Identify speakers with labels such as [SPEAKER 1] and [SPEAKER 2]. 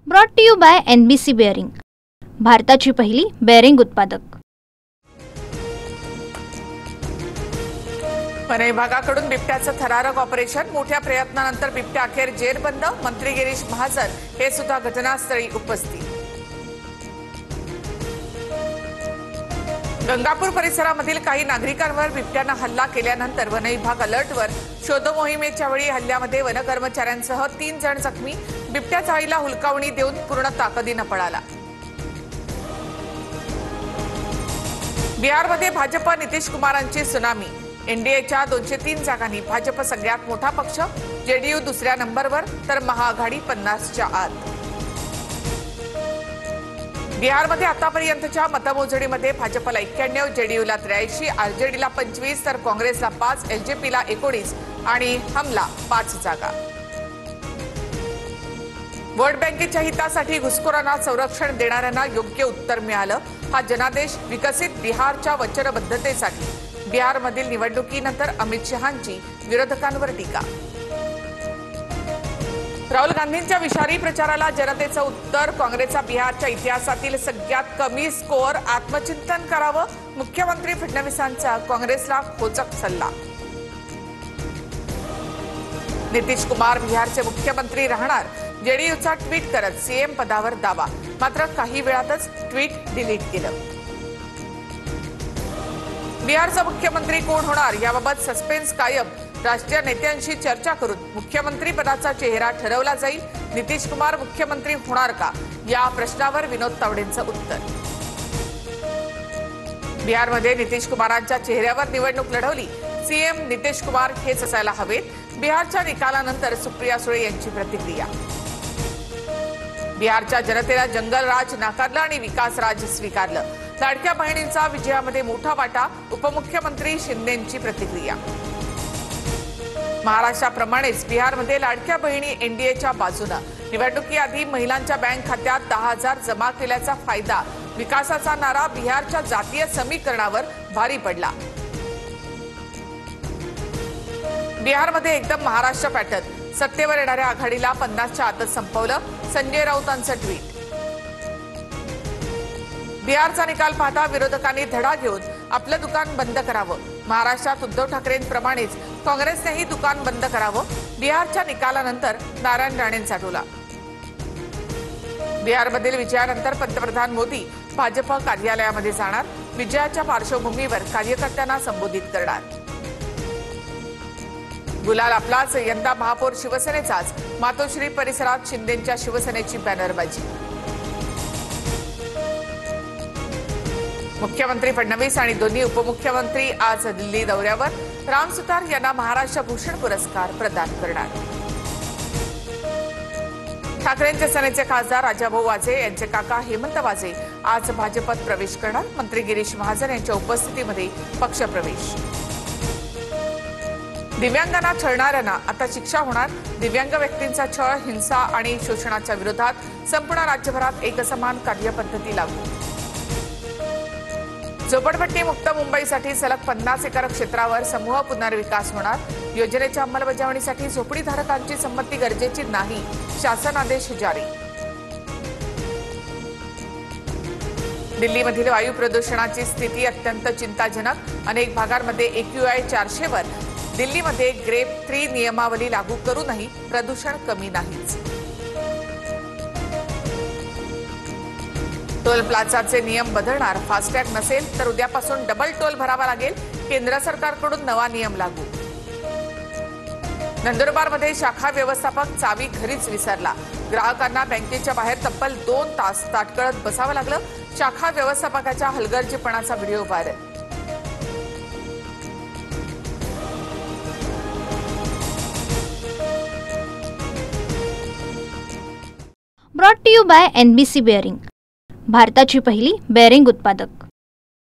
[SPEAKER 1] Brought to you by NBC bearing, भारताची पहिली bearing उत्पादक।
[SPEAKER 2] वन विभागाकडून बिबट्याचं थरारक ऑपरेशन, मोठ्या प्रयत्नानंतर बिबट्या अखेर जेरबंद। मंत्री गिरीश महाजन हे सुद्धा घटनास्थळी उपस्थित। गंगापूर परिसरामधील काही नागरिकांवर बिबट्यानं हल्ला केल्यानंतर वन विभाग अलर्टवर। शोध मोहिमेच्या वेळी हल्ल्यामध्ये वन कर्मचाऱ्यांसह 3 जण जखमी। बिबट्या चाळीला हुलकावणी देऊन पूर्ण ताकदीनं पळाला। बिहारमध्ये भाजप नितीश कुमारांची सुनामी। एनडीएच्या 203 जागांनी भाजप सगळ्यात मोठा पक्ष, जेडीयू दुसऱ्या नंबरवर तर महाआघाडी 50च्या आत। बिहारमध्ये आतापर्यंतच्या मतमोजणीमध्ये भाजपला 91, जेडीयूला 83, आरजेडीला 25 तर काँग्रेसला 5, एलजेपीला 19 आणि हमला 5 जागा। वोट बँकेच्या हितासाठी घुसखोरांना संरक्षण देणाऱ्यांना योग्य उत्तर मिळालं। हा जनादेश विकसित बिहारच्या वचनबद्धतेसाठी। बिहारमधील निवडणुकीनंतर अमित शहांची विरोधकांवर टीका। राहुल गांधींच्या विषारी प्रचाराला जनतेचं उत्तर। काँग्रेसचा बिहारच्या इतिहासातील सगळ्यात कमी स्कोअर, आत्मचिंतन करावं। मुख्यमंत्री फडणवीसांचा काँग्रेसला खोचक सल्ला। नितीश कुमार बिहारचे मुख्यमंत्री राहणार, जेडीयूचा ट्विट करत सीएम पदावर दावा, मात्र काही वेळातच ट्विट डिलीट केलं। बिहारचा मुख्यमंत्री कोण होणार याबाबत सस्पेन्स कायम। राष्ट्रीय नेत्यांशी चर्चा करून मुख्यमंत्री पदाचा चेहरा ठरवला जाईल। नितीश कुमार मुख्यमंत्री होणार का या प्रश्नावर विनोद तावडेंचं उत्तर। बिहारमध्ये नितीश कुमारांच्या चेहऱ्यावर निवडणूक लढवली, सीएम नितीश कुमार हेच असायला हवेत। बिहारच्या निकालानंतर सुप्रिया सुळे यांची प्रतिक्रिया। बिहारच्या जनतेला जंगलराज नाकारलं आणि विकासराज स्वीकारलं। लाडक्या बहिणींचा विजयामध्ये मोठा वाटा, उपमुख्यमंत्री शिंदेंची प्रतिक्रिया। महाराष्ट्राप्रमाणेच बिहारमध्ये लाडक्या बहिणी एनडीएच्या बाजूनं। निवडणुकीआधी महिलांच्या बँक खात्यात 10,000 जमा केल्याचा फायदा। विकासाचा नारा बिहारच्या जातीय समीकरणावर भारी पडला। बिहारमध्ये एकदम महाराष्ट्र पॅटर्न, सत्तेवर येणाऱ्या आघाडीला 50च्या आतच संपवलं, संजय राऊतांचं ट्विट। बिहारचा निकाल पाहता विरोधकांनी धडा घेऊन आपलं दुकान बंद करावं। महाराष्ट्रात उद्धव ठाकरेंप्रमाणेच काँग्रेसनेही दुकान बंद करावं। बिहारच्या निकालानंतर नारायण राणेंचा टोला। बिहारमधील विजयानंतर पंतप्रधान मोदी भाजप कार्यालयामध्ये जाणार, विजयाच्या पार्श्वभूमीवर कार्यकर्त्यांना संबोधित करणार। गुलाल आपलाच, यंदा महापौर शिवसेनेचाच। मातोश्री परिसरात शिंदेंच्या शिवसेनेची बॅनरबाजी। मुख्यमंत्री फडणवीस आणि दोन्ही उपमुख्यमंत्री आज दिल्ली दौऱ्यावर। राम सुतार यांना महाराष्ट्र भूषण पुरस्कार प्रदान करणार। ठाकरेंचे सेनेचे खासदार राजाभाऊ वाजे यांचे काका हेमंत वाजे आज भाजपत प्रवेश करणार। मंत्री गिरीश महाजन यांच्या उपस्थितीमध्ये पक्षप्रवेश। दिव्यांगांना छळणाऱ्यांना आता शिक्षा होणार। दिव्यांग व्यक्तींचा छळ, हिंसा आणि शोषणाच्या विरोधात संपूर्ण राज्यभरात एकसमान कार्यपद्धती लागू। झोपडपट्टी मुक्त मुंबईसाठी सलग 50 एकर क्षेत्रावर समूह पुनर्विकास होणार। योजनेच्या अंमलबजावणीसाठी झोपडीधारकांची संमती गरजेची नाही, शासन आदेश जारी। दिल्लीमधील वायू प्रदूषणाची स्थिती अत्यंत चिंताजनक। अनेक भागांमध्ये AQI 400 वर। दिल्लीमध्ये ग्रेड 3 नियमावली लागू करूनही प्रदूषण कमी नाहीच। टोल प्लाझाचे नियम बदलणार, फास्टॅग नसेल तर उद्यापासून डबल टोल भरावा लागेल। केंद्र सरकारकडून नवा नियम लागू। नंदुरबारमध्ये शाखा व्यवस्थापक चावी घरीच विसरला। ग्राहकांना बँकेच्या बाहेर तब्बल 2 तास ताटकळत बसावं लागलं। शाखा व्यवस्थापकाच्या हलगर्जीपणाचा video viral.
[SPEAKER 1] Brought to you by NBC bearing, भारताची पहिली बेअरिंग उत्पादक।